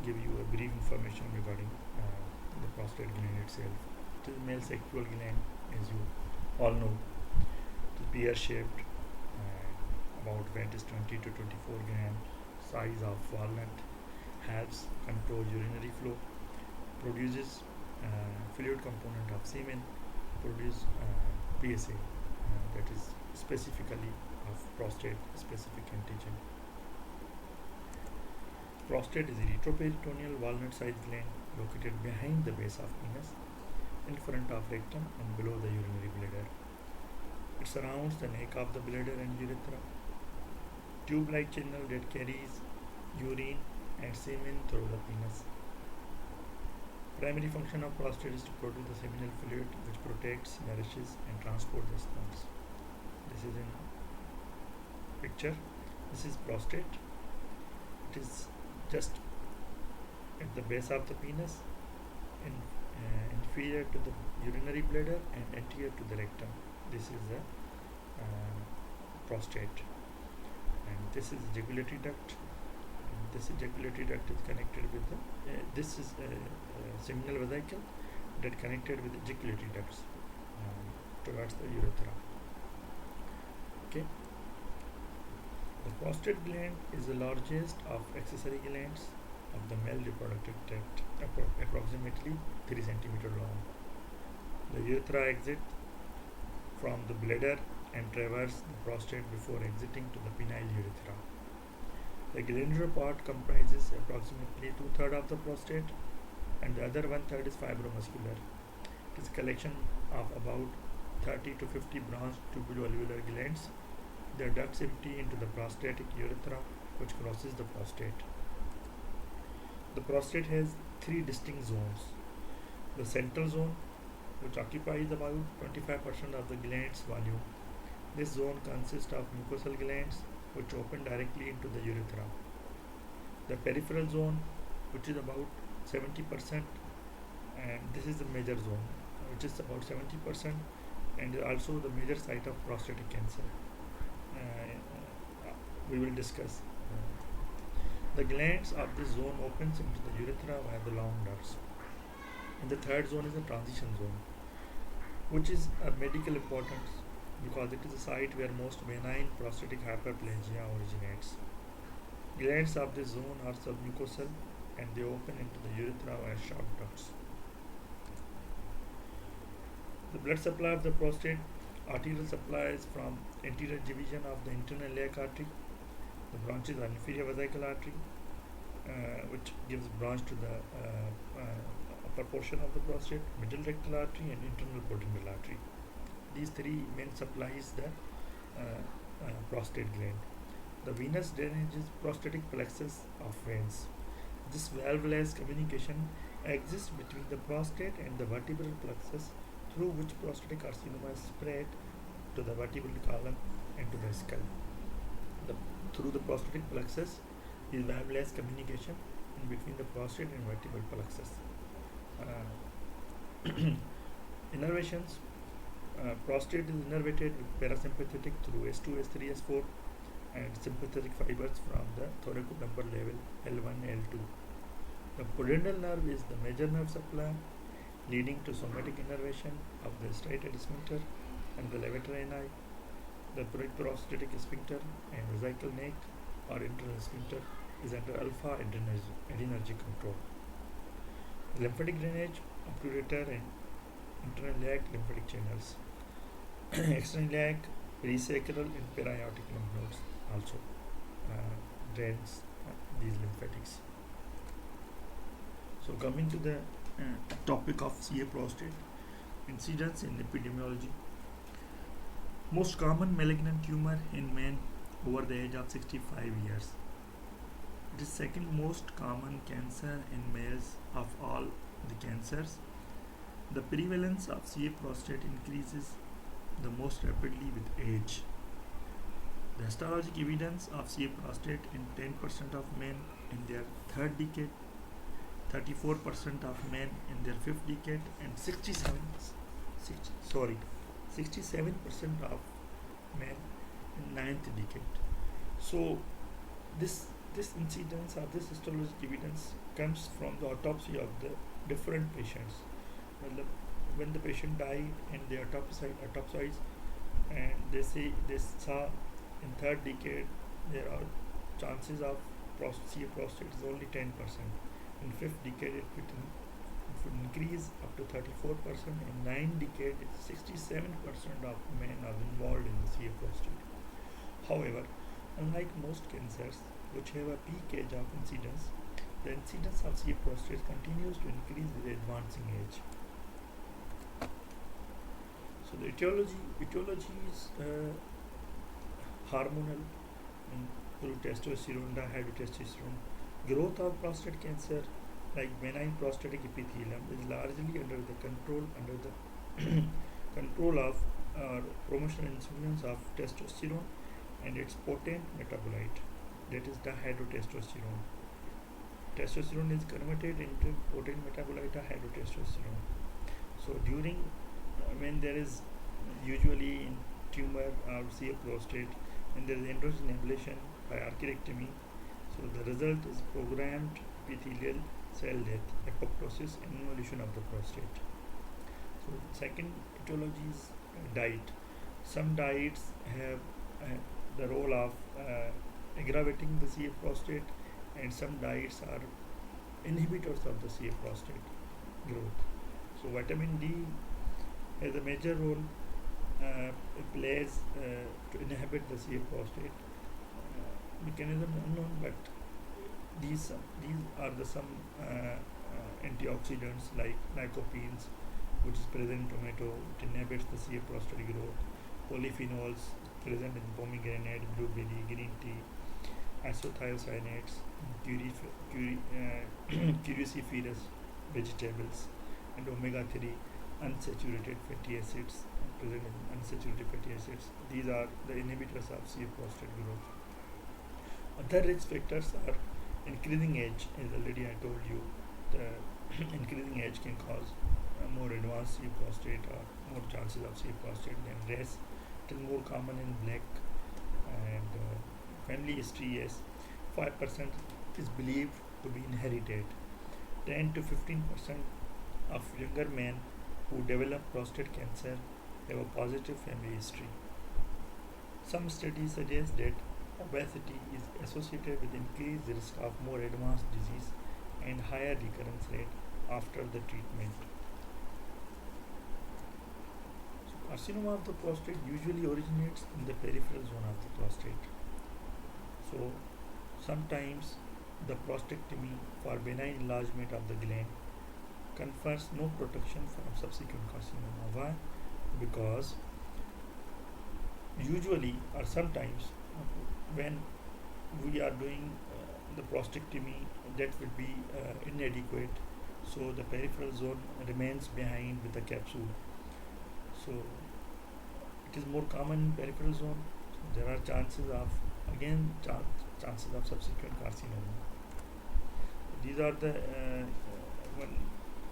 give you a brief information regarding the prostate gland itself. It is male sexual gland, as you all know. It is pear-shaped, about weight is 20 to 24 gram, size of walnut, helps control urinary flow, produces fluid component of semen, produce PSA, that is specifically of prostate specific antigen. Prostate is a retroperitoneal walnut-sized gland located behind the base of penis, in front of rectum and below the urinary bladder. It surrounds the neck of the bladder and urethra. Tube-like channel that carries urine and semen through the penis. Primary function of prostate is to produce the seminal fluid which protects, nourishes and transports the sperms. This is in picture. This is prostate. It is just at the base of the penis, inferior to the urinary bladder and anterior to the rectum. This is the prostate, and this is ejaculatory duct. And this ejaculatory duct is connected with the this is seminal vesicle that connected with ejaculatory ducts towards the urethra. Okay. The prostate gland is the largest of accessory glands of the male reproductive tract, approximately 3 cm long. The urethra exits from the bladder and traverses the prostate before exiting to the penile urethra. The glandular part comprises approximately 2/3 of the prostate, and the other 1/3 is fibromuscular. It is a collection of about 30 to 50 branched tubuloalveolar glands. The ducts empty into the prostatic urethra, which crosses the prostate. The prostate has 3 distinct zones. The central zone, which occupies about 25% of the gland's volume. This zone consists of mucosal glands, which open directly into the urethra. The peripheral zone, which is about 70%, and this is the major zone, which is about 70%, and also the major site of prostatic cancer. We will discuss. The glands of this zone opens into the urethra via the long ducts. And the third zone is the transition zone, which is of medical importance because it is a site where most benign prostatic hyperplasia originates. Glands of this zone are submucosal and they open into the urethra via short ducts. The blood supply of the prostate, arterial supply is from anterior division of the internal iliac artery. The branches are inferior vesical artery, which gives branch to the upper portion of the prostate, middle rectal artery, and internal pudendal artery. These three main supplies the prostate gland. The venous drainage is prostatic plexus of veins. This valveless communication exists between the prostate and the vertebral plexus, through which prostatic carcinoma is spread to the vertebral column and to the skull. Through the prostatic plexus is valveless communication in between the prostate and vertebral plexus. Innervations. Prostate is innervated with parasympathetic through S2, S3, S4 and sympathetic fibers from the thoracolumbar level L1, L2. The pudendal nerve is the major nerve supply leading to somatic innervation of the striated sphincter and the levator ani. The prostatic sphincter and vesical neck or internal sphincter is under alpha adrenergic control. Lymphatic drainage, obturator and internal iliac lymphatic channels. External iliac, perissacral and periaortic lymph nodes also drains these lymphatics. So coming to the topic of CA prostate, incidence in epidemiology. Most common malignant tumor in men over the age of 65 years. It is second most common cancer in males of all the cancers. The prevalence of CA prostate increases the most rapidly with age. The histologic evidence of CA prostate in 10% of men in their third decade, 34% of men in their fifth decade, and 67% of men in ninth decade. So this This incidence or this histologic evidence comes from the autopsy of the different patients. मतलब when the patient died and they autopsied and they say they saw in third decade there are chances of CA prostate is only 10%. In fifth decade it would increase up to 34%. In ninth decade 67% of men are involved in the CA prostate. However, unlike most cancers which have a peak age of incidence, the incidence of CA prostate continues to increase with advancing age. So the etiology is hormonal through testosterone, dihydrotestosterone. Growth of prostate cancer, like benign prostatic epithelium, is largely under the control of promotional influence of testosterone and its potent metabolite, that is dihydrotestosterone. Testosterone is converted into potent metabolite dihydrotestosterone. So during when there is usually in tumor or CA prostate, and there is androgen ablation by archirectomy, so the result is programmed epithelial cell death, apoptosis, and involution of the prostate. So second etiology is diet. Some diets have the role of aggravating the CA prostate, and some diets are inhibitors of the CA prostate growth. So vitamin D has a major role. It plays to inhibit the CA prostate. Mechanism unknown, but these are the some antioxidants like lycopenes, which is present in tomato. It inhibits the CA prostate growth. Polyphenols present in pomegranate, blueberry, green tea, isothiocyanates, cruciferous vegetables, and omega-3 unsaturated fatty acids present in unsaturated fatty acids. These are the inhibitors of CA prostate growth. Other risk factors are increasing age. As already I told you, the increasing age can cause more advanced CA prostate or more chances of CA prostate than race. It is more common in black, and family history, yes, 5% is believed to be inherited. 10 to 15% of younger men who develop prostate cancer have a positive family history. Some studies suggest that obesity is associated with increased risk of more advanced disease and higher recurrence rate after the treatment. So carcinoma of the prostate usually originates in the peripheral zone of the prostate. So sometimes the prostatectomy for benign enlargement of the gland confers no protection from subsequent carcinoma. Why? Because usually or sometimes when we are doing the prostatectomy, that will be inadequate, so the peripheral zone remains behind with the capsule. So it is more common in peripheral zone. So there are chances of chances of subsequent carcinoma. These are the one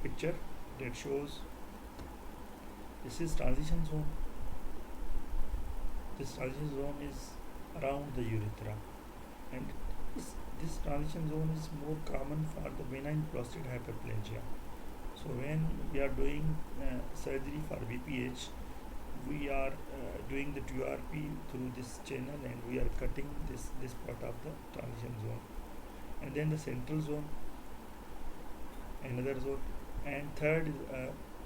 picture that shows this is transition zone. This transition zone is around the urethra, and this transition zone is more common for the benign prostate hyperplasia. So when we are doing surgery for BPH, we are doing the TURP through this channel, and we are cutting this part of the transition zone, and then the central zone, another zone, and third is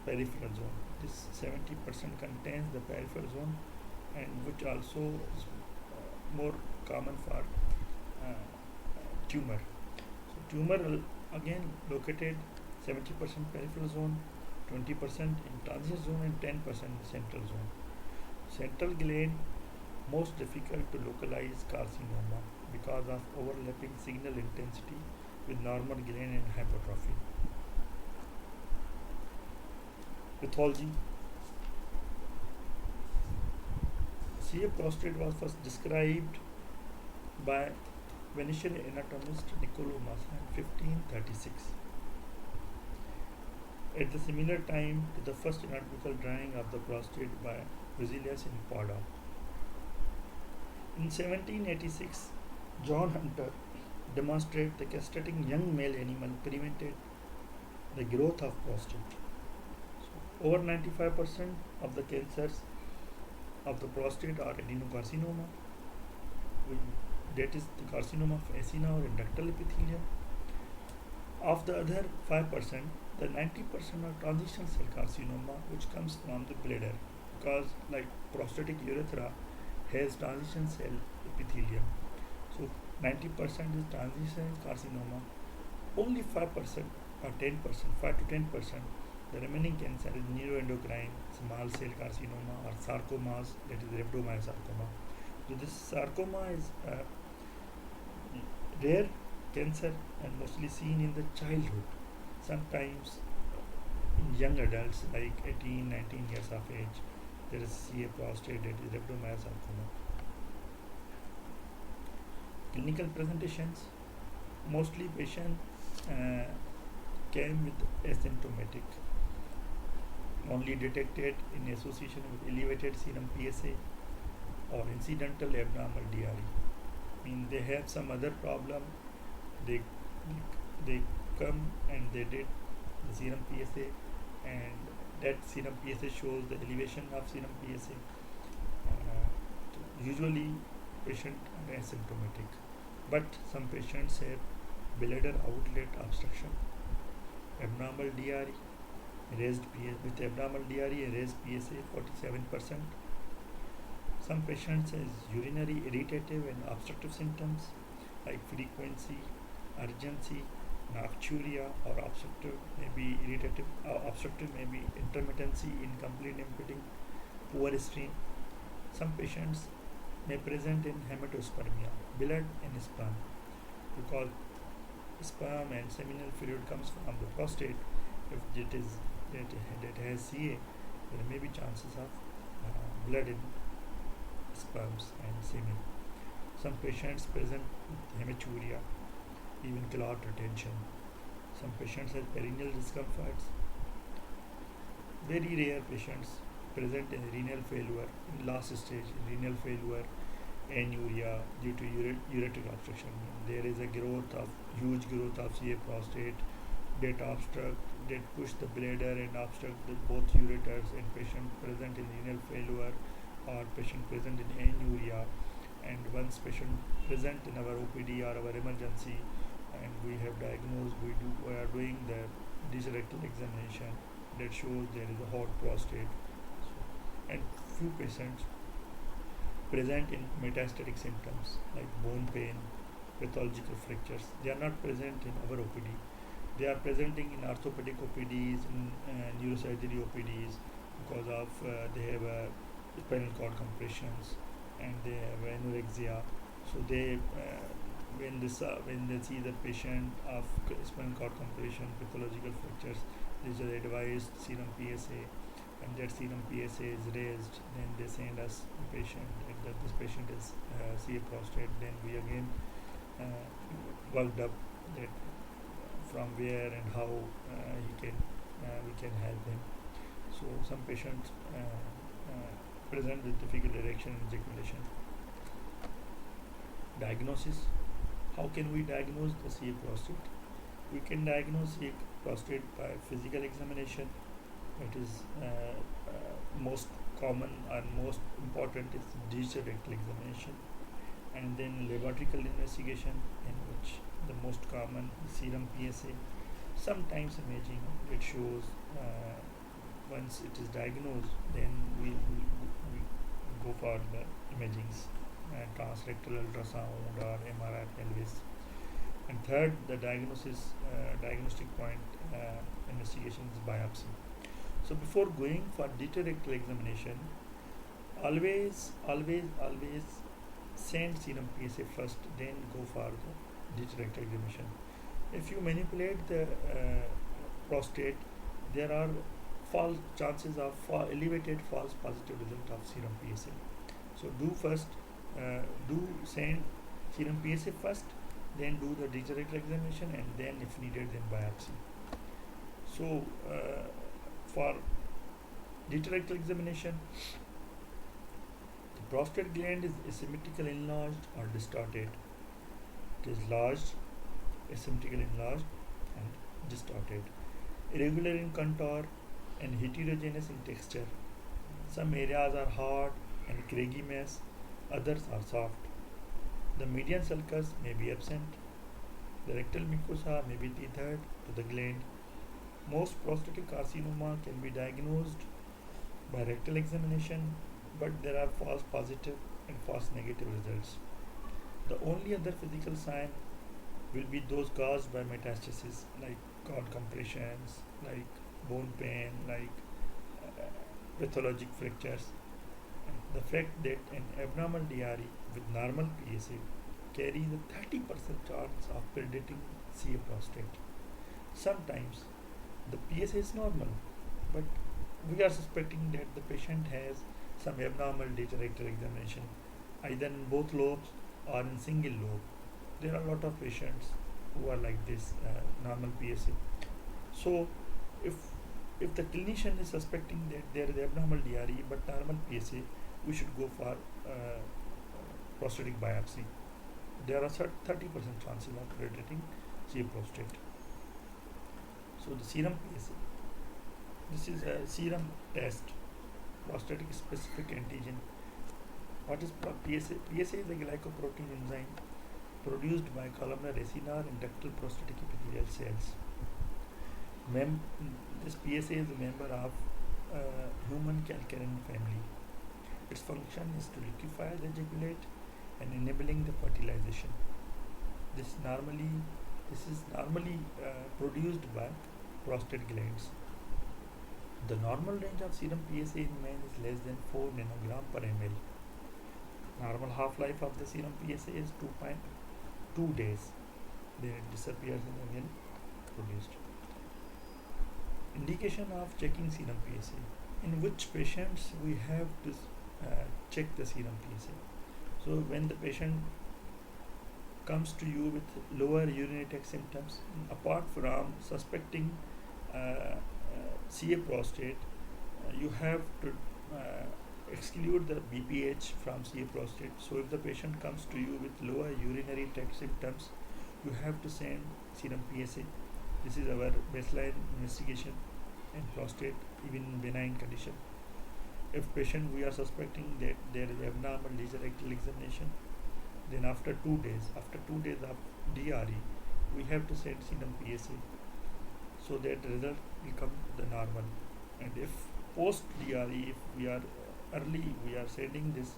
peripheral zone. This 70% contains the peripheral zone, and which also is more common for tumor. So tumor again located 70% peripheral zone, 20% in transition zone, and 10% in central zone. Central gland most difficult to localize carcinoma because of overlapping signal intensity with normal gland and hypertrophy. Pathology. CA prostate was first described by Venetian anatomist Niccolò Massa in 1536. At the similar time to the first anatomical drawing of the prostate by Vesalius in Padua. In 1786, John Hunter demonstrate that castrating young male animal prevented the growth of prostate. So over 95% of the cancers of the prostate are adenocarcinoma, that is the carcinoma of acina or ductal epithelium. Of the other 5%, the 90% are transitional cell carcinoma, which comes from the bladder, because like prostatic urethra has transition cell epithelium. So 90% is transitional carcinoma. Only 5% or 10%, 5 to 10%, the remaining cancer is neuroendocrine, small cell carcinoma or sarcomas, that is rhabdomyosarcoma. So this sarcoma is rare cancer and mostly seen in the childhood. Sometimes in young adults like 18, 19 years of age, there is CA prostate, that is rhabdomyosarcoma. Clinical presentations, mostly patient came with asymptomatic, only detected in association with elevated serum PSA or incidental abnormal DRE. They have some other problem. They they come and they did the serum PSA, and that serum PSA shows the elevation of serum PSA. Usually, patient are asymptomatic, but some patients have bladder outlet obstruction, abnormal DRE, raised PSA with abnormal DRE and raised PSA 47%. Some patients has urinary irritative and obstructive symptoms like frequency, urgency, nocturia, or obstructive may be irritative, obstructive may be intermittency, incomplete emptying, poor stream. Some patients may present in hematospermia, blood and sperm, because sperm and seminal fluid comes from the prostate. If it is that has CA, there may be chances of blood in sperms and semen. Some patients present with hematuria, even clot retention. Some patients have perineal discomforts. Very rare patients present in renal failure, in last stage, renal failure, anuria due to ureteric obstruction. There is a huge growth of CA prostate that push the bladder and obstruct both ureters, and patient present in renal failure or patient present in anuria. And once patient present in our OPD or our emergency, and we have diagnosed, we are doing the digital rectal examination that shows there is a hot prostate. And few patients present in metastatic symptoms like bone pain, pathological fractures. They are not present in our OPD. They are presenting in orthopedic OPDs, in neurosurgery OPDs, because of they have spinal cord compressions and they have anorexia. So they when they see the patient of spinal cord compression, pathological fractures, they just advised serum PSA, and that serum PSA is raised. Then they send us the patient, and that this patient is CA prostate. Then we again worked up that from where and how we can help him. So some patients present with difficult erection and ejaculation. Diagnosis. How can we diagnose the CA prostate? We can diagnose CA prostate by physical examination. It is most common and most important is digital rectal examination, and then laboratory investigation, in which the most common is serum PSA. Sometimes imaging, it shows once it is diagnosed, then we go for the imagings, transrectal ultrasound or MRI pelvis. And third, the diagnostic point investigation is biopsy. So before going for digital rectal examination, always send serum PSA first, then go for the digital rectal examination. If you manipulate the prostate, there are false chances of elevated false positive result of serum PSA. So do send serum PSA first, then do the digital rectal examination, and then if needed, then biopsy. So for digital rectal examination, the prostate gland is asymmetrical enlarged or distorted. It is large asymmetrical enlarged and distorted, irregular in contour and heterogeneous in texture. Some areas are hard and craggy mess, others are soft. The median sulcus may be absent. The rectal mucosa may be tethered to the gland. Most prostatic carcinoma can be diagnosed by rectal examination, but there are false positive and false negative results. The only other physical sign will be those caused by metastasis, like cord compressions, like bone pain, like pathologic fractures. The fact that an abnormal DRE with normal PSA carries a 30% chance of predating CA prostate. Sometimes the PSA is normal, but we are suspecting that the patient has some abnormality at rectal examination, either in both lobes or in single lobe. There are a lot of patients who are like this, normal PSA. So, if if the clinician is suspecting that there is abnormal DRE but normal PSA, we should go for prostatic biopsy. There are 30% chances of predating CA prostate. So the serum PSA. This is a serum test, prostatic specific antigen. What is PSA? PSA is a glycoprotein enzyme produced by columnar acinar and ductal prostatic epithelial cells. This PSA is a member of human calcarein family. Its function is to liquefy the ejaculate and enabling the fertilization. This is normally produced by prostate glands. The normal range of serum PSA in men is less than 4 nanogram per ml. Normal half-life of the serum PSA is 2.2 days. Then it disappears and again produced. Indication of checking serum PSA. In which patients we have to check the serum PSA. So when the patient comes to you with lower urinary tract symptoms, apart from suspecting CA prostate, you have to exclude the BPH from CA prostate. So if the patient comes to you with lower urinary tract symptoms, you have to send serum PSA. This is our baseline investigation in prostate, even in benign condition. If patient we are suspecting that there is abnormal lesion rectal examination, then after 2 days of DRE, we have to send serum PSA so that the result will come the normal. And if post DRE, if we are early, we are sending this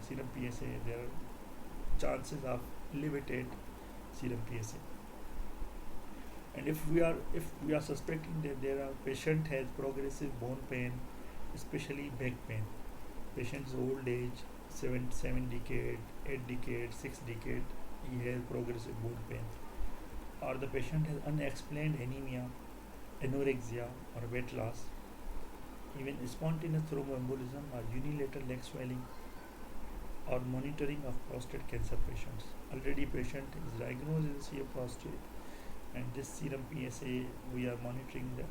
serum PSA, there are chances of elevated serum PSA. And if we are suspecting that there are patient has progressive bone pain, especially back pain, patient's old age, 7 decade, 8 decade, 6 decade, he has progressive bone pain, or the patient has unexplained anemia, anorexia, or weight loss, even spontaneous thromboembolism or unilateral leg swelling, or monitoring of prostate cancer patients. Already patient is diagnosed with CA prostate, and this serum PSA, we are monitoring the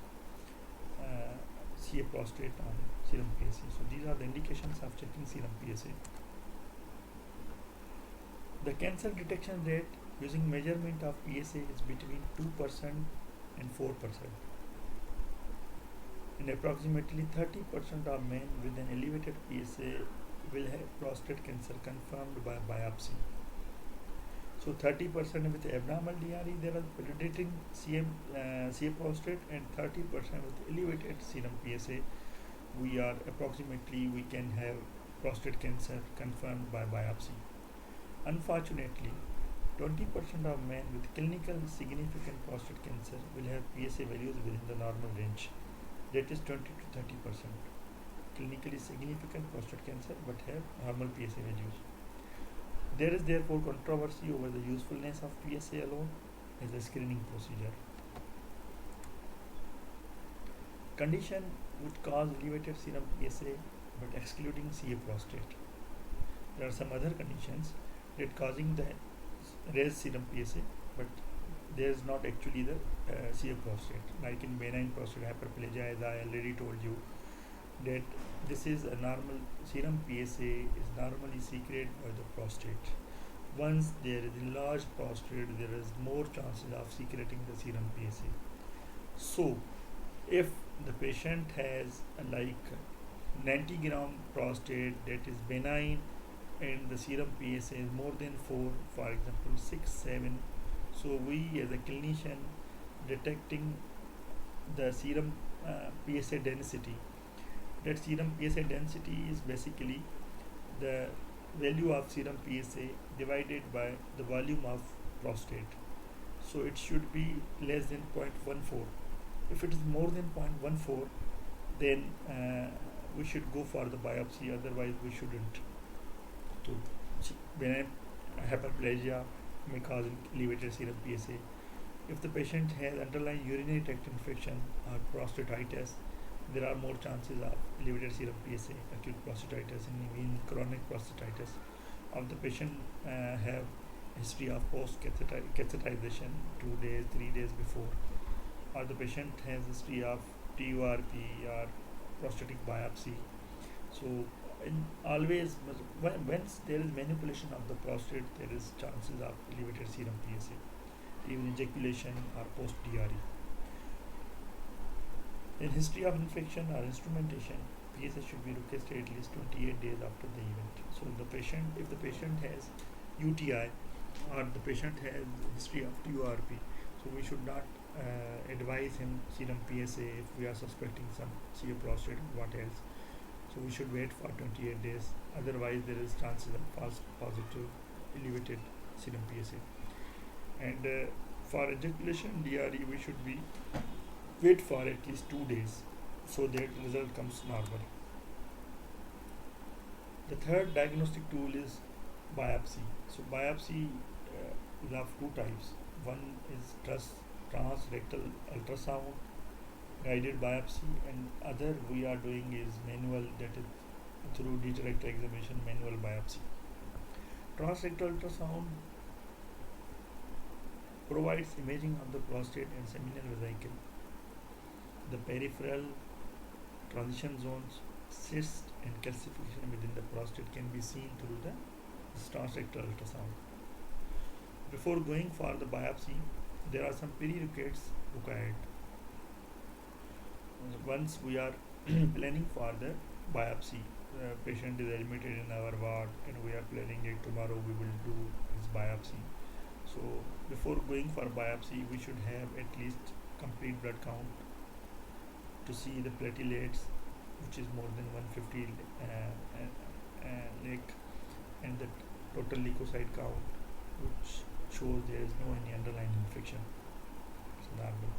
CA prostate on serum PSA. So these are the indications of checking serum PSA. The cancer detection rate using measurement of PSA is between 2% and 4%. And approximately 30% of men with an elevated PSA will have prostate cancer confirmed by biopsy. So 30% with abnormal DRE, they are predating CA prostate, and 30% with elevated serum PSA, we can have prostate cancer confirmed by biopsy. Unfortunately, 20% of men with clinical significant prostate cancer will have PSA values within the normal range. That is 20 to 30%. Clinically significant prostate cancer but have normal PSA values. There is therefore controversy over the usefulness of PSA alone as a screening procedure. Condition which cause elevated serum PSA but excluding CA prostate. There are some other conditions that causing the raised serum PSA, but there is not actually the CA prostate. Like in benign prostate hyperplasia, as I already told you, that this is a normal serum PSA is normally secreted by the prostate. Once there is enlarged prostate, there is more chances of secreting the serum PSA. So, if the patient has like 90-gram prostate that is benign and the serum PSA is more than 4, for example 6, 7, so we as a clinician detecting the serum PSA density. That serum PSA density is basically the value of serum PSA divided by the volume of prostate. So it should be less than 0.14. If it is more than 0.14, then we should go for the biopsy, otherwise we shouldn't. So benign hyperplasia may cause elevated serum PSA. If the patient has underlying urinary tract infection or prostatitis, there are more chances of elevated serum PSA, acute prostatitis, and even chronic prostatitis. If the patient have history of post catheterization 2 days, 3 days before, or the patient has history of TURP or prostatic biopsy. So, always once there is manipulation of the prostate, there is chances of elevated serum PSA, even ejaculation or post DRE. In history of infection or instrumentation, PSA should be requested at least 28 days after the event. So if the patient has UTI or the patient has history of TURP, so we should not advise him serum PSA if we are suspecting some severe prostate. What else? So we should wait for 28 days. Otherwise, there is chances of false positive elevated serum PSA. And for ejaculation DRE, we should be wait for at least 2 days so that result comes normal. The third diagnostic tool is biopsy. So biopsy is of two types. One is transrectal ultrasound guided biopsy, and other we are doing is manual, that is through digital rectal examination manual biopsy. Transrectal ultrasound provides imaging of the prostate and seminal vesicle, the peripheral transition zones, cysts and calcification within the prostate can be seen through the transrectal ultrasound. Before going for the biopsy, there are some prerequisites required. Once we are planning for the biopsy, the patient is admitted in our ward and we are planning it tomorrow we will do his biopsy. So before going for biopsy, we should have at least complete blood count to see the platelets, which is more than 150 lakh, and the total leukocyte count, which shows there is no any underlying infection. It's normal.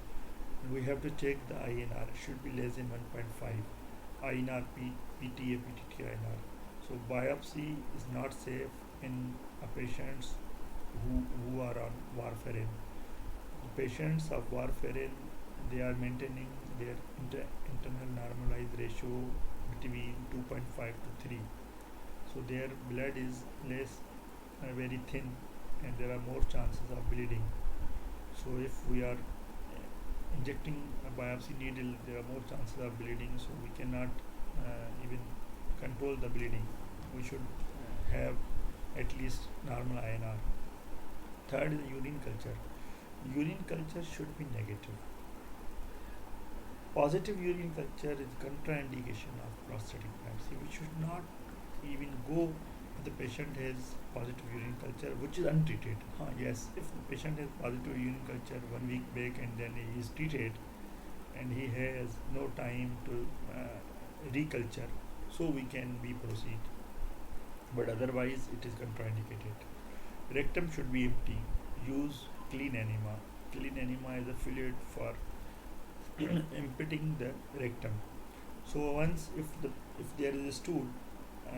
And we have to check the INR. It should be less than 1.5. INR, PTA, PTT, INR. So biopsy is not safe in patients who are on warfarin. The patients of warfarin, they are maintaining their internal normalized ratio between 2.5 to 3. So their blood is less, very thin, and there are more chances of bleeding. So if we are injecting a biopsy needle, there are more chances of bleeding. So we cannot even control the bleeding. We should have at least normal INR. Third is urine culture. Urine culture should be negative. Positive urine culture is contraindication of prostatic biopsy. We should not even go if the patient has positive urine culture which is untreated. Yes, if the patient has positive urine culture 1 week back and then he is treated and he has no time to reculture, so we can be proceed. But otherwise, it is contraindicated. Rectum should be empty. Use clean enema. Clean enema is a fluid for emptying the rectum. So once if there is a stool,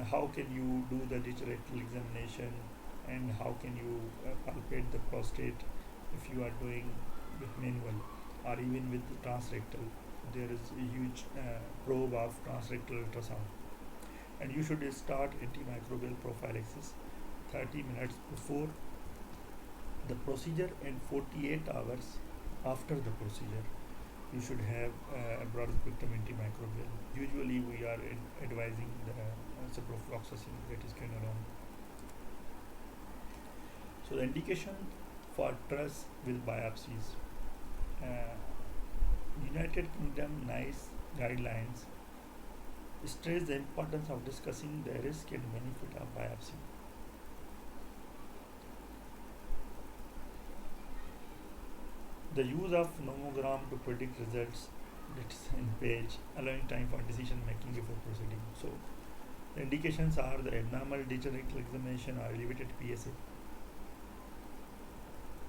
how can you do the digital rectal examination, and how can you palpate the prostate if you are doing with manual or even with the transrectal? There is a huge probe of transrectal ultrasound, and you should start antimicrobial prophylaxis 30 minutes before the procedure and 48 hours after the procedure. You should have a broad spectrum antimicrobial. Usually, we are advising the ciprofloxacin, that is quinolone. So the indication for TRUS with biopsies. Uh, United Kingdom NICE guidelines stress the importance of discussing the risk and benefit of biopsy. The use of nomogram to predict results, that's in page, allowing time for decision making before proceeding. So the indications are the abnormal digital rectal examination or elevated PSA,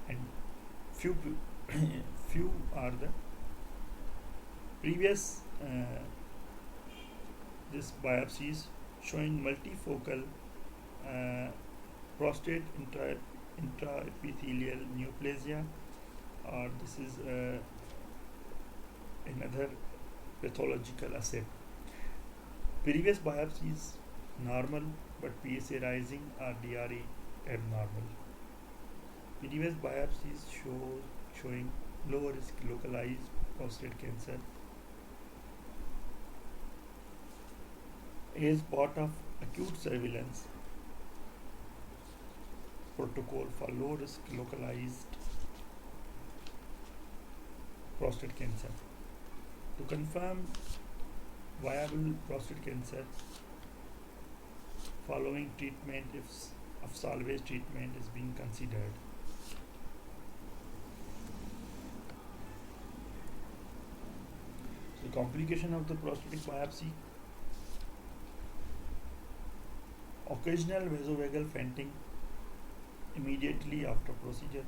and few few are the previous this biopsies showing multifocal uh, prostate intraepithelial neoplasia, or this is another pathological assay. Previous biopsies normal but PSA rising or DRE abnormal. Previous biopsies showing low risk localized prostate cancer is part of acute surveillance protocol for low risk localized prostate cancer. To confirm viable prostate cancer following treatment, if of salvage treatment is being considered. So complication of the prostatic biopsy: occasional vasovagal fainting immediately after procedure,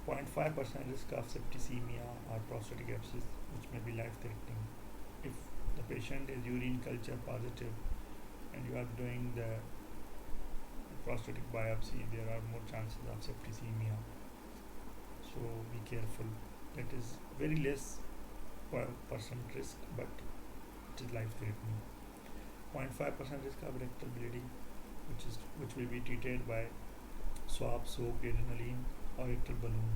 0.5% risk of septicemia or prostatic abscess, which may be life threatening. If the patient is urine culture positive and you are doing the prostatic biopsy, there are more chances of septicemia. So be careful. That is very less percent risk, but it is life threatening. 0.5% risk of rectal bleeding, which will be treated by swab soaked adrenaline or rectal balloon.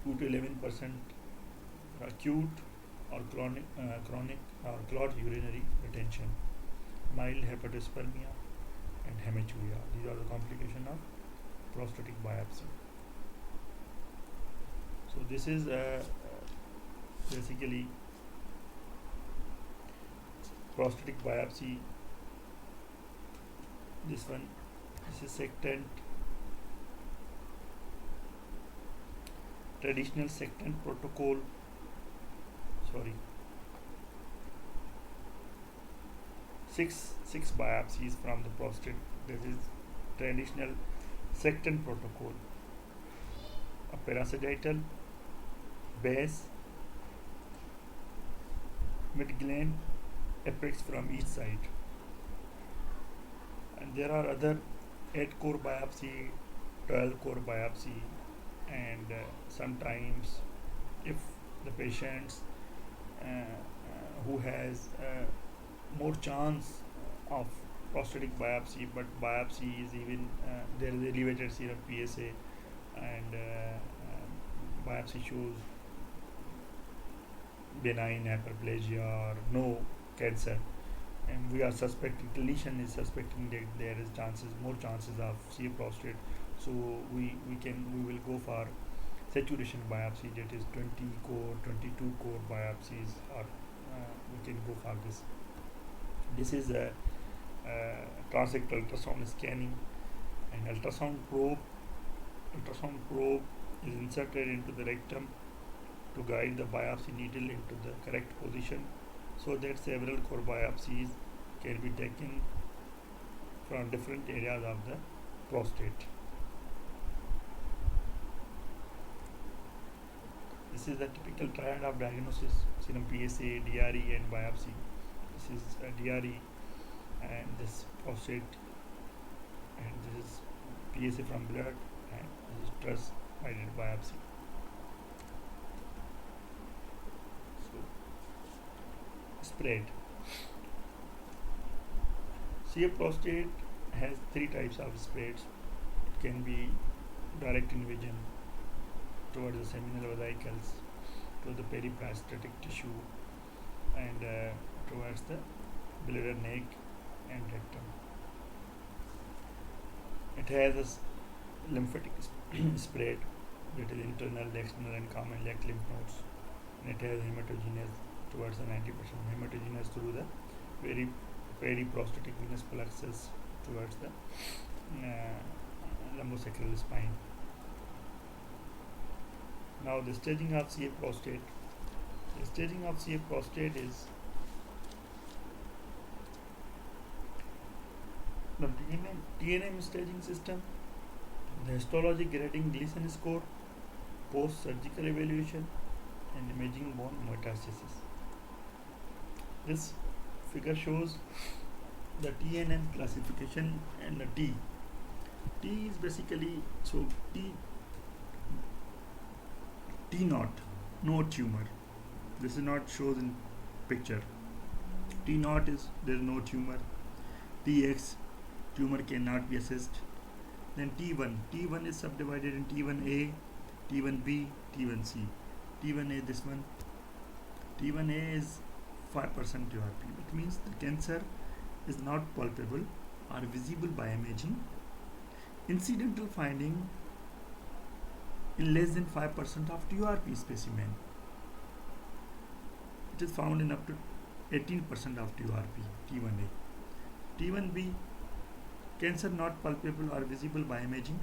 2 to 11% acute or chronic or clot urinary retention, mild hepatospermia, and hematuria. These are the complications of prostatic biopsy. So this is basically prostatic biopsy. This is sectant, traditional sectant protocol. Six biopsies from the prostate. This is traditional sectant protocol. A parasagittal, base, mid-gland, apex from each side. And there are other 8-core biopsy, 12-core biopsy, and sometimes if the patients who has more chance of prostatic biopsy, but biopsy is even there is elevated serum PSA, and biopsy shows benign hyperplasia or no cancer, and we are suspecting, clinician is suspecting that there is more chances of C prostate, so we will go for saturation biopsy, that is 20 core 22 core biopsies, or we can go for this. This is a transrectal ultrasound scanning, and ultrasound probe is inserted into the rectum to guide the biopsy needle into the correct position, so that several core biopsies can be taken from different areas of the prostate. This is the typical triad of diagnosis: serum PSA, DRE, and biopsy. This is a DRE, and this prostate, and this is PSA from blood, and this is TRUS guided biopsy. So, spread. CA prostate has 3 types of spreads. It can be direct invasion towards the seminal vesicles, to the periprostatic tissue, and towards the bladder, neck, and rectum. It has a lymphatic spread, that is internal, external, and common like lymph nodes. And it has hematogenous towards the 90% hematogenous through the very periprostatic venous plexus towards the lumbosacral spine. Now the staging of CF prostate. The staging of CF prostate is the TNM staging system, the histology grading Gleason score, post-surgical evaluation, and imaging bone metastasis. This figure shows the TNM classification and the T. T is basically T naught, no tumor. This is not shows in picture. T naught is there is no tumor. Tx, tumor cannot be assessed. Then T1 is subdivided in T1A, T1B, T1C. T1A, this one. T1A is 5% URP. It means the cancer is not palpable or visible by imaging. Incidental finding in less than 5% of TURP specimen. It is found in up to 18% of TURP, T1A. T1B, cancer not palpable or visible by imaging.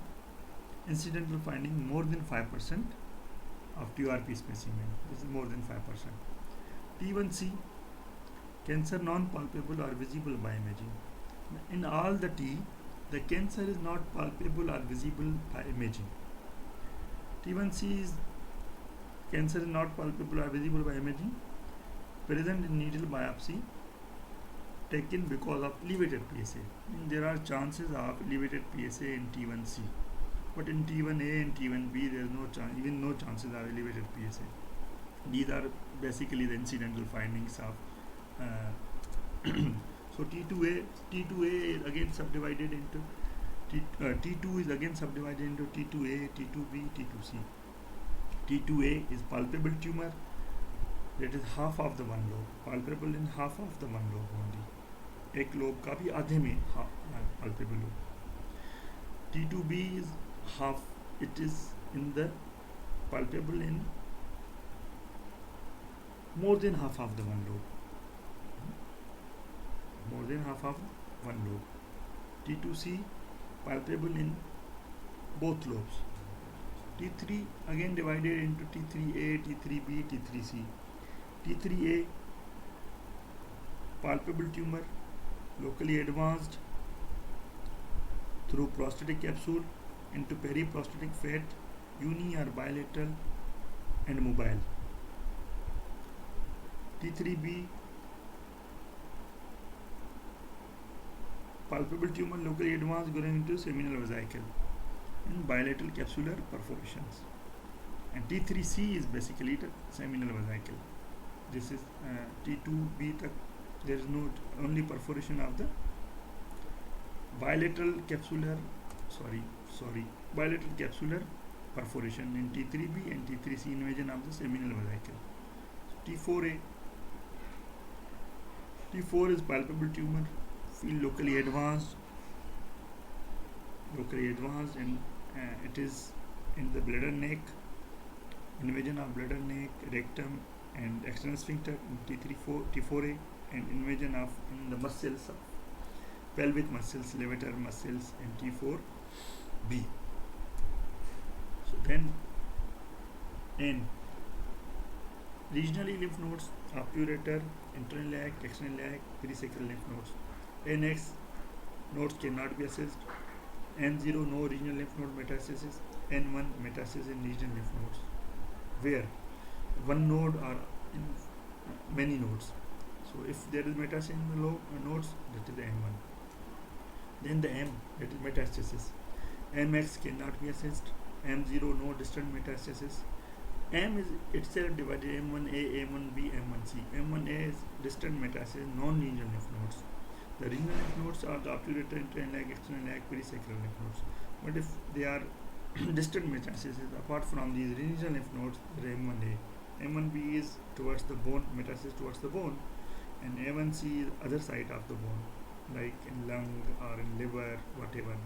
Incidental finding more than 5% of TURP specimen. This is more than 5%. T1C, cancer non-palpable or visible by imaging. In all the T, the cancer is not palpable or visible by imaging. T1C is cancer is not palpable or visible by imaging, present in needle biopsy taken because of elevated PSA. There are chances of elevated PSA in T1C, but in T1A and T1B there is no chance, even no chances of elevated PSA. These are basically the incidental findings of so T2A is again subdivided into T2 is again subdivided into T2A, T2B, T2C. T2A is palpable tumor, that is half of the one lobe, palpable in half of the one lobe only. एक lobe का भी आधे में palpable हो. T2B is half, it is in the palpable in more than half of the one lobe. More than half of one lobe. T2C, palpable in both lobes. T3 again divided into T3A, T3B, T3C. T3A, palpable tumor, locally advanced through prostatic capsule into periprostatic fat, uni or bilateral and mobile. T3B, palpable tumor locally advanced going into seminal vesicle and bilateral capsular perforations. And T3C is basically the seminal vesicle. This is T2B, there is no only perforation of the bilateral capsular perforation in T3B and T3C invasion of the seminal vesicle. So T4 is palpable tumor, field locally advanced, and it is in the bladder neck, invasion of bladder neck, rectum and external sphincter in T4A, and invasion of in the muscles of pelvic muscles, levator muscles in T4B. So then N, regionally lymph nodes, obturator, internal iliac, external iliac, perisacral lymph nodes. NX, nodes cannot be assessed. N0, no regional lymph node metastasis. N1, metastasis in regional lymph nodes, where one node or in many nodes. So if there is metastasis in the nodes, that is the N1. Then the M, that is metastasis. MX cannot be assessed. M0, no distant metastasis. M is itself divided M1A, M1B, M1C. M1A is distant metastasis, non-regional lymph nodes. The regional lymph nodes are the obturator, internal iliac, external iliac, perisacral lymph nodes. But if they are distant metastasis, apart from these regional lymph nodes, there is M1A. M1B is towards the bone, metastasis towards the bone, and M1C is other side of the bone, like in lung or in liver, whatever.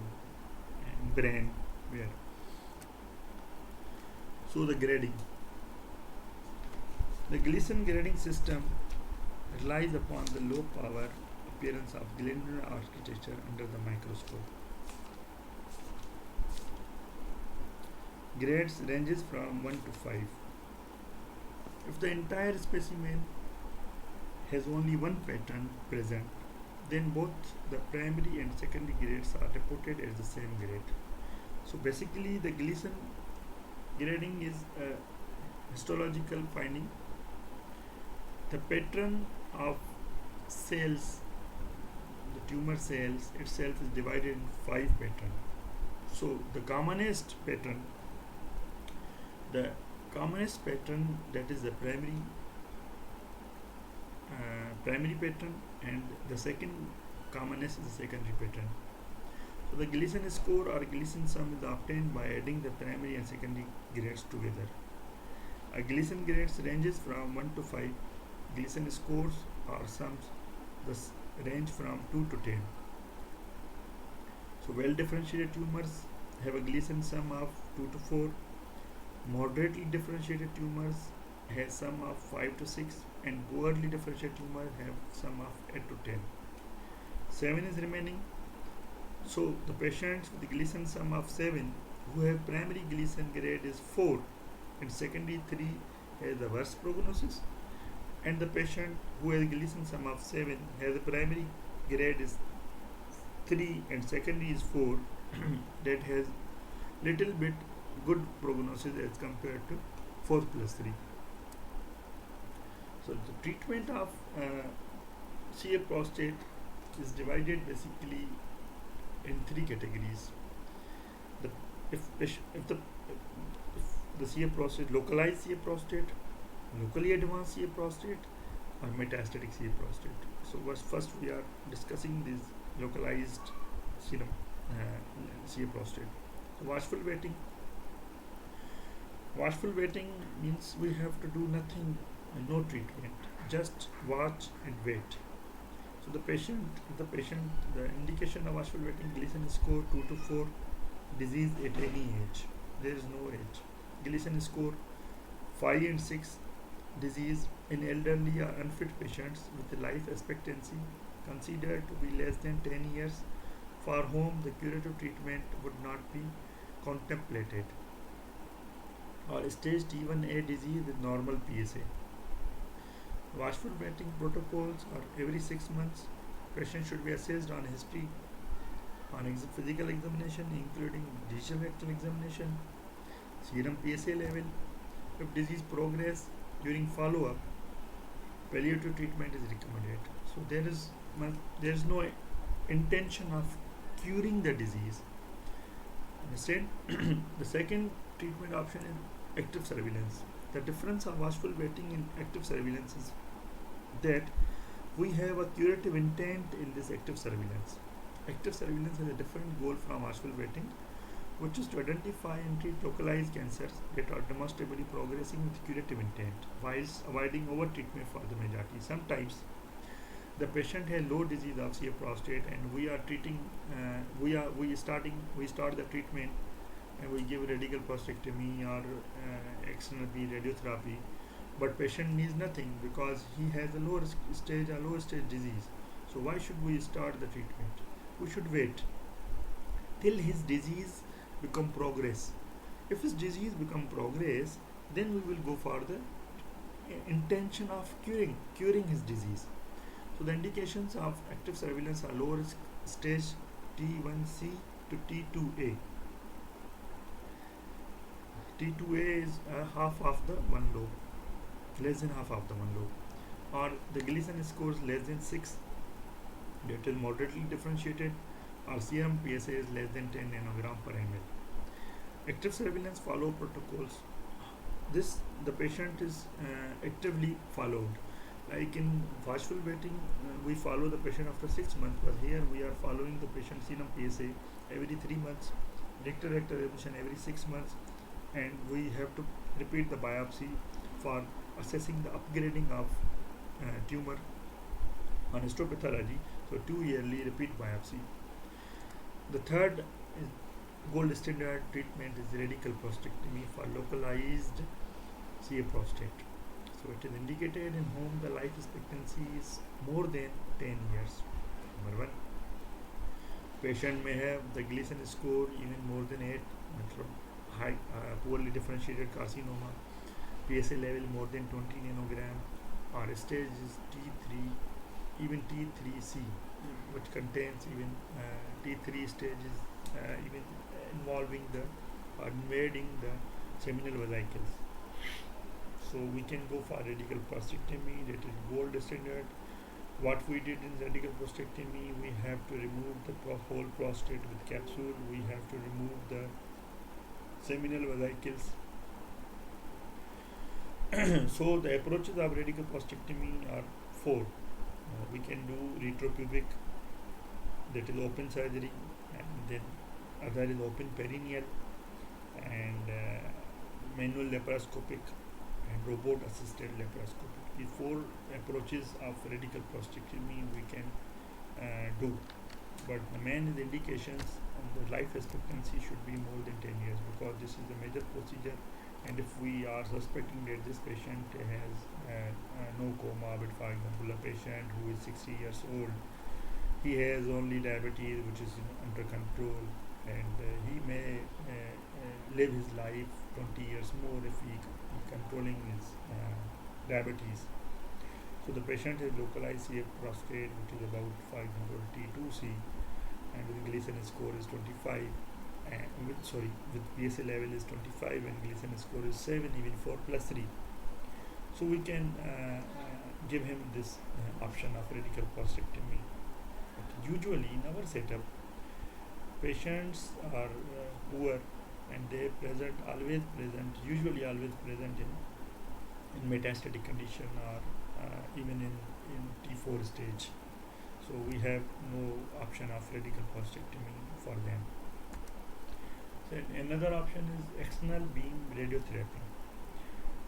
brain where. So the grading. The Gleason grading system relies upon the low power appearance of glandular architecture under the microscope. Grades ranges from 1 to 5. If the entire specimen has only one pattern present, then both the primary and secondary grades are reported as the same grade. So basically the Gleason grading is a histological finding. The pattern of cells, the tumor cells itself is divided in 5 patterns. So the commonest pattern that is the primary pattern, and the second commonest is the secondary pattern. So the Gleason score or Gleason sum is obtained by adding the primary and secondary grades together. A Gleason grades ranges from 1 to 5. Gleason scores or sums thus range from 2 to 10. So well differentiated tumors have a Gleason sum of 2 to 4. Moderately differentiated tumors have sum of 5 to 6, and poorly differentiated tumors have sum of 8 to 10. 7 is remaining. So the patients with Gleason sum of 7 who have primary Gleason grade is 4 and secondary 3 has the worst prognosis, and the patient who has Gleason sum of 7 has a primary grade is 3 and secondary is 4 that has little bit good prognosis as compared to 4 plus 3. So the treatment of CA prostate is divided basically in 3 categories. If the CA prostate, localized CA prostate, locally advanced CA prostate, or metastatic CA prostate. So first we are discussing this localized CA prostate. So watchful waiting. Watchful waiting means we have to do nothing, no treatment, just watch and wait. So the indication of watchful waiting, Gleason score 2 to 4, disease at any age, there is no age. Gleason score 5 and 6, disease in elderly or unfit patients with a life expectancy considered to be less than 10 years, for whom the curative treatment would not be contemplated, or stage T1A disease with normal PSA. Watchful waiting protocols are every 6 months. Patient should be assessed on history, on physical examination, including digital rectal examination, serum PSA level. If disease progress during follow-up, palliative treatment is recommended. So there is no intention of curing the disease. Understand? The second treatment option is active surveillance. The difference of watchful waiting and active surveillance is that we have a curative intent in this active surveillance. Active surveillance has a different goal from watchful waiting, which is to identify and treat localized cancers that are demonstrably progressing with curative intent, whilst avoiding over treatment for the majority. Sometimes the patient has low disease of CA prostate, and we are treating. We start the treatment, and we give radical prostatectomy or external radiotherapy, but patient needs nothing because he has a lower stage disease. So why should we start the treatment? We should wait till his disease become progress. If his disease become progress, then we will go for the intention of curing his disease. So the indications of active surveillance are lower stage T1C to T2A. T2A is half of the one lobe, less than half of the one lobe, or the Gleason scores less than 6, that is moderately differentiated, or serum PSA is less than 10 nanogram per ml. Active surveillance follow protocols. The patient is actively followed. Like in watchful waiting, we follow the patient after 6 months, but here we are following the patient serum PSA every 3 months, rectal emission every 6 months, and we have to repeat the biopsy for assessing the upgrading of tumor on histopathology. So 2 yearly repeat biopsy. The third Gold standard treatment is radical prostatectomy for localized CA prostate. So it is indicated in whom the life expectancy is more than 10 years. Number one, patient may have the Gleason score even more than 8, high, poorly differentiated carcinoma, PSA level more than 20 nanogram, or stage is T3, even T3C, which contains even T3 stages, even involving the or invading the seminal vesicles. So we can go for radical prostatectomy, that is gold standard. What we did in radical prostatectomy, we have to remove the whole prostate with capsule. We have to remove the seminal vesicles. So the approaches of radical prostatectomy are four. We can do retropubic, that is open surgery, and then other is open perineal, and manual laparoscopic, and robot assisted laparoscopy. These four approaches of radical prostatectomy we can do, but the main indications and the life expectancy should be more than 10 years, because this is a major procedure, and if we are suspecting that this patient has no comorbid, for example a patient who is 60 years old, he has only diabetes which is under control, and he may live his life 20 years more if he controlling his diabetes. So the patient has localized CF prostate which is about 500 T2C, and the Gleason score is 25, and with PSA level is 25 and Gleason score is 7, even 4 plus 3. So we can give him this option of radical prostatectomy. But usually in our setup, patients are poor, and they usually always present in metastatic condition, or even in T4 stage. So we have no option of radical prostatectomy for them. So another option is external beam radiotherapy.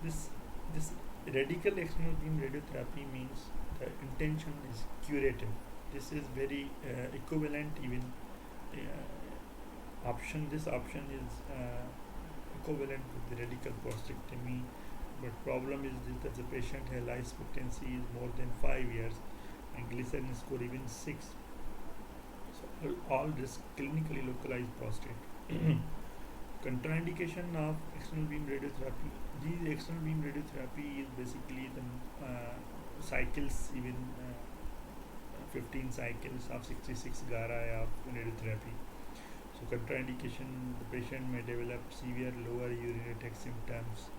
This radical external beam radiotherapy means the intention is curative. This is very equivalent even option. This option is equivalent with the radical prostatectomy, but problem is that the patient has life expectancy is more than 5 years and Gleason score even 6. So all this clinically localized prostate. Contraindication of external beam radiotherapy. These external beam radiotherapy is basically the cycles, even 15 cycles of 66 Garai of radiotherapy. So contraindication, the patient may develop severe lower urinary tract symptoms,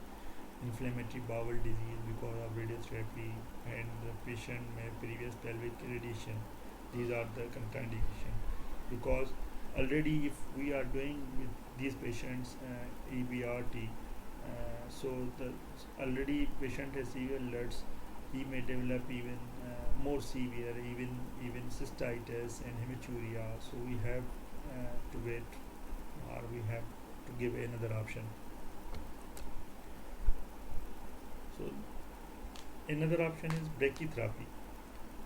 inflammatory bowel disease because of radiotherapy, and the patient may have previous pelvic radiation. These are the contraindication, because already if we are doing with these patients EBRT, so the already patient has severe LUTs, he may develop even more severe, even cystitis and hematuria. So we have to wait, or we have to give another option. So another option is brachytherapy.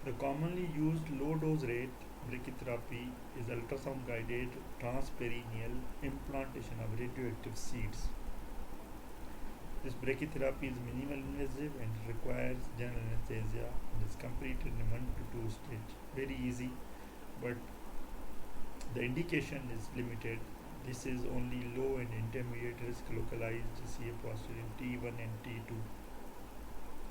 The commonly used low dose rate brachytherapy is ultrasound guided transperineal implantation of radioactive seeds. This brachytherapy is minimal invasive and requires general anesthesia and is completed in 1 to 2 stage. Very easy, but the indication is limited. This is only low and intermediate risk localized CA prostate in T1 and T2.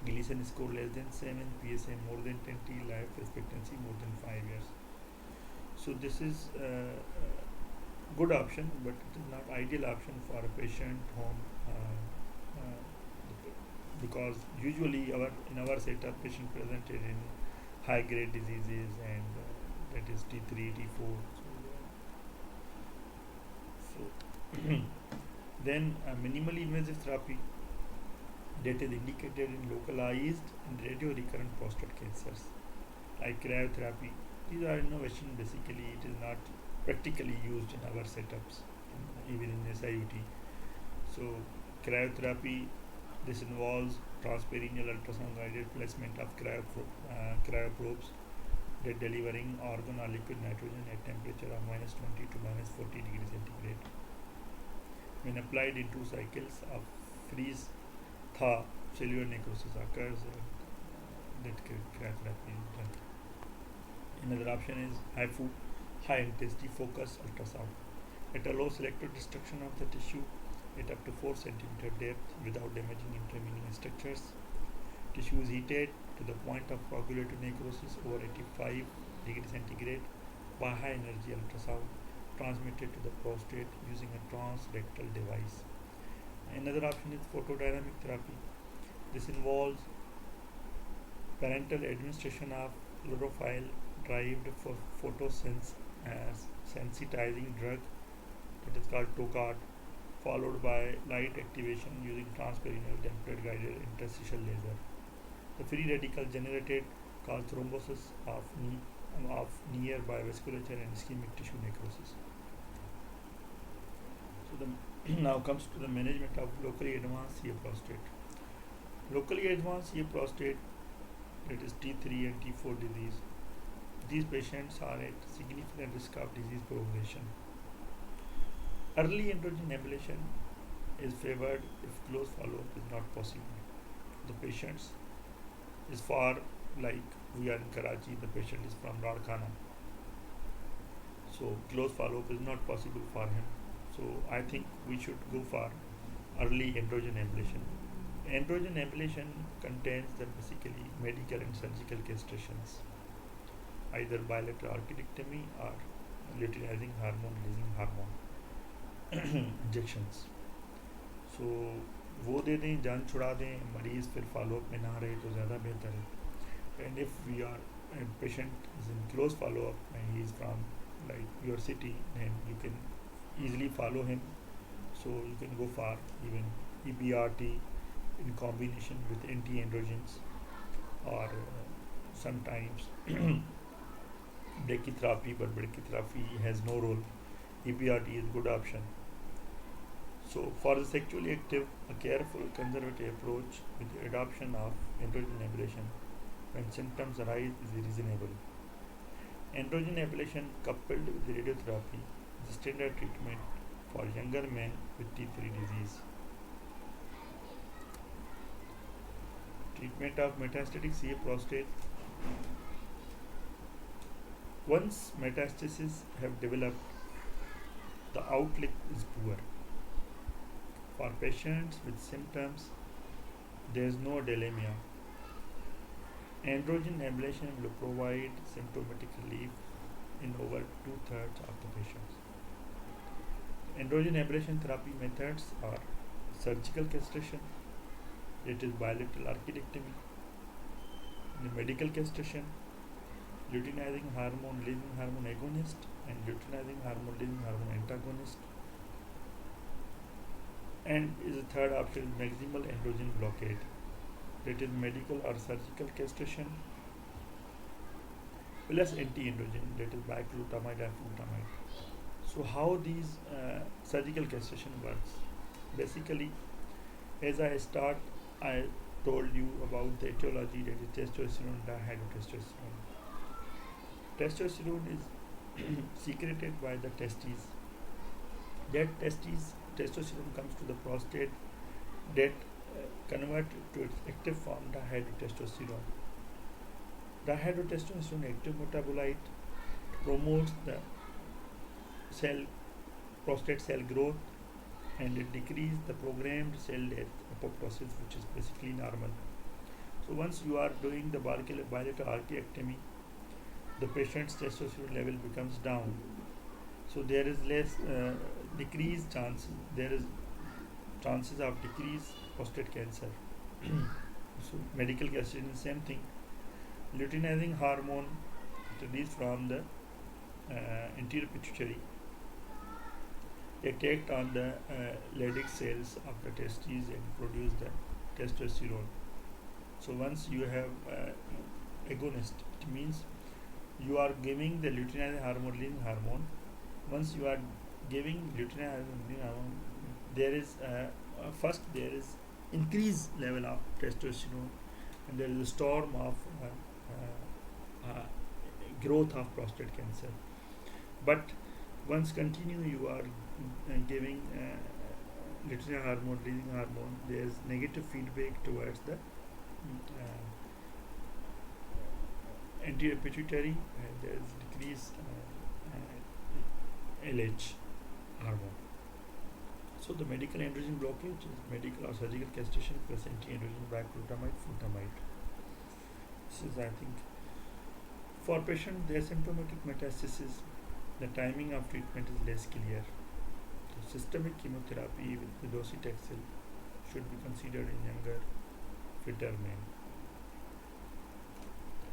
Gleason score less than 7, PSA more than 20, life expectancy more than 5 years. So this is a good option, but it is not ideal option for a patient home, because usually in our setup patient presented in high grade diseases, and that is T3, T4. So then minimally invasive therapy, that is indicated in localized and radio recurrent prostate cancers, like cryotherapy. These are innovation. Basically, it is not practically used in our setups, even in SIUT. So cryotherapy, this involves transperineal ultrasound guided placement of cryoprobes. that delivering argon or liquid nitrogen at temperature of -20 to -40 degrees centigrade. When applied in 2 cycles of freeze thaw, cellular necrosis occurs and that cryotherapy is done. Another option is HIFU, high intensity focus ultrasound. It allows selective destruction of the tissue at up to 4 centimeter depth without damaging intervening structures. Tissue is heated to the point of coagulative necrosis over 85 degrees centigrade by high energy ultrasound transmitted to the prostate using a transrectal device. Another option is photodynamic therapy. This involves parenteral administration of chlorophyll derived for photosensitizing drug that is called TOCAD, followed by light activation using transperineal temperature guided interstitial laser. The free radical generated cause thrombosis of nearby vasculature and ischemic tissue necrosis. So the now comes to the management of locally advanced CA prostate. Locally advanced CA prostate, that is T3 and T4 disease, these patients are at significant risk of disease progression. Early androgen ablation is favored if close follow-up is not possible. The patients is far, like we are in Karachi, the patient is from Rarkhana, so close follow-up is not possible for him. So I think we should go for early androgen ablation. Androgen ablation contains the basically medical and surgical castrations, either bilateral architectomy or luteinizing hormone releasing hormone injections. So वो दे दें, जान छुड़ा दें, मरीज़ फिर follow up में ना रहे तो ज़्यादा बेहतर है. And if we are a patient is in close follow-up and he is from like your city, then you can easily follow him. So you can go for even EBRT in combination with anti-androgens, or sometimes brachytherapy, but brachytherapy has no role. EBRT is good option. So for the sexually active, a careful conservative approach with the adoption of androgen ablation when symptoms arise is reasonable. Androgen ablation coupled with radiotherapy is the standard treatment for younger men with T3 disease. Treatment of metastatic CA prostate. Once metastases have developed, the outlook is poor. For patients with symptoms, there is no delimia. Androgen ablation will provide symptomatic relief in over 2/3 of the patients. Androgen ablation therapy methods are surgical castration, it is bilateral architectomy, medical castration, luteinizing hormone releasing hormone agonist and luteinizing hormone releasing hormone antagonist, and is the third option is maximal androgen blockade, that is medical or surgical castration plus anti-androgen, that is bicalutamide and flutamide. So how these surgical castration works? Basically, as I told you about the etiology, that is testosterone dihydrotestosterone. Testosterone is secreted by the testes. That testosterone comes to the prostate, that convert to its active form dihydrotestosterone. Dihydrotestosterone active metabolite promotes the prostate cell growth, and it decreases the programmed cell death apoptosis, which is basically normal. So once you are doing the bilateral architectomy, the patient's testosterone level becomes down. So there is less decreased chances. There is chances of decreased prostate cancer. So medical castration is same thing. Luteinizing hormone released from the anterior pituitary attacked on the Leydig cells of the testes and produce the testosterone. So once you have agonist, it means you are giving the luteinizing hormone releasing hormone. Once you are giving luteinizing hormone, there is first there is increased level of testosterone, and there is a storm of growth of prostate cancer. But once continue, you are giving luteinizing hormone, releasing hormone. There is negative feedback towards the anti-pituitary, and there is decreased LH hormone. So the medical androgen blockage is medical or surgical castration plus anti-androgen biaclotamide, flutamide. This is, I think, for patient the asymptomatic metastasis, the timing of treatment is less clear. So systemic chemotherapy with docetaxel should be considered in younger, fitter men.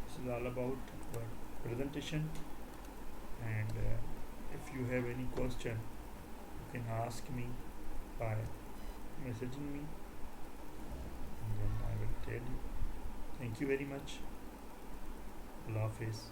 This is all about our presentation, and if you have any question, you can ask me by messaging me, and then I will tell you. Thank you very much. Allah Hafiz.